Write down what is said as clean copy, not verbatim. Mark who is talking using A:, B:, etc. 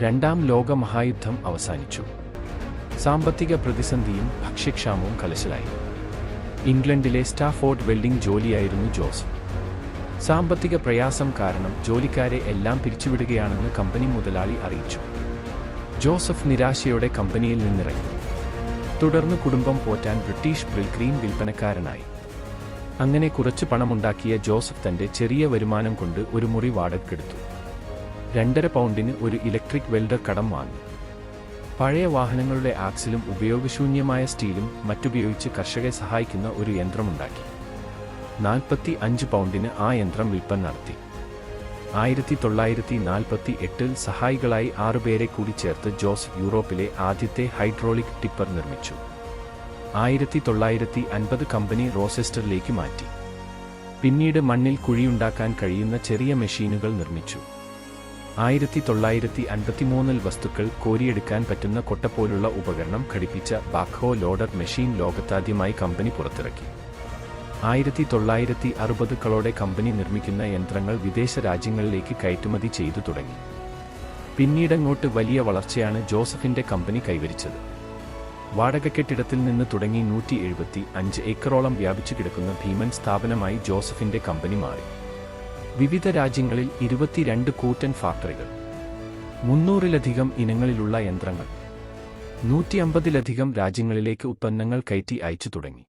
A: രണ്ടാം ലോക മഹായുദ്ധം അവസാനിച്ചു. സാമ്പത്തിക പ്രതിസന്ധിയും ഭക്ഷ്യക്ഷാമവും കലശലായി. ഇംഗ്ലണ്ടിലെ സ്റ്റാഫോർഡ് വെൽഡിംഗ് ജോലിയായിരുന്നു ജോസഫ്. സാമ്പത്തിക പ്രയാസം കാരണം ജോലിക്കാരെ എല്ലാം പിരിച്ചുവിടുകയാണെന്ന് കമ്പനി മുതലാളി അറിയിച്ചു. ജോസഫ് നിരാശയോടെ കമ്പനിയിൽ നിന്നിറങ്ങി. തുടർന്ന് കുടുംബം പോറ്റാൻ ബ്രിട്ടീഷ് ബ്രിൽക്രീം വിൽപ്പനക്കാരനായി. അങ്ങനെ കുറച്ച് പണമുണ്ടാക്കിയ ജോസഫ് തന്റെ ചെറിയ വരുമാനം കൊണ്ട് ഒരു മുറി വാടകയ്ക്കെടുത്തു. 2.5 പൗണ്ടിന് ഒരു ഇലക്ട്രിക് വെൽഡർ കടം വാങ്ങി. പഴയ വാഹനങ്ങളുടെ ആക്സിലും ഉപയോഗശൂന്യമായ സ്റ്റീലും മറ്റുപയോഗിച്ച് കർഷകരെ സഹായിക്കുന്ന ഒരു യന്ത്രമുണ്ടാക്കി. 45 പൗണ്ടിന് ആ യന്ത്രം വിൽപ്പന നടത്തി. 1948-ൽ സഹായികളായി 6 പേരെ കൂടി ചേർത്ത് ജോസഫ് യൂറോപ്പിലെ ആദ്യത്തെ ഹൈഡ്രോളിക് ടിപ്പർ നിർമ്മിച്ചു. 1950 കമ്പനി റോസെസ്റ്ററിലേക്ക് മാറ്റി. പിന്നീട് മണ്ണിൽ കുഴിയുണ്ടാക്കാൻ കഴിയുന്ന ചെറിയ മെഷീനുകൾ നിർമ്മിച്ചു. 1953-ൽ വസ്തുക്കൾ കോരിയെടുക്കാൻ പറ്റുന്ന കൊട്ടപോലുള്ള ഉപകരണം ഘടിപ്പിച്ച ബാക്ക്ഹോ ലോഡർ മെഷീൻ ലോകത്താദ്യമായി കമ്പനി പുറത്തിറക്കി. 1960കളോടെ കമ്പനി നിർമ്മിക്കുന്ന യന്ത്രങ്ങൾ വിദേശ രാജ്യങ്ങളിലേക്ക് കയറ്റുമതി ചെയ്തു തുടങ്ങി. പിന്നീടങ്ങോട്ട് വലിയ വളർച്ചയാണ് ജോസഫിന്റെ കമ്പനി കൈവരിച്ചത്. വാടക കെട്ടിടത്തിൽ നിന്ന് തുടങ്ങി 175 ഏക്കറോളം വ്യാപിച്ചു കിടക്കുന്ന ഭീമൻ സ്ഥാപനമായി ജോസഫിന്റെ കമ്പനി മാറി. വിവിധ രാജ്യങ്ങളിൽ 22 കൂറ്റൻ ഫാക്ടറികൾ, 300-ലധികം ഇനങ്ങളിലുള്ള യന്ത്രങ്ങൾ, 150-ലധികം രാജ്യങ്ങളിലേക്ക് ഉത്പന്നങ്ങൾ കയറ്റി അയച്ചു തുടങ്ങി.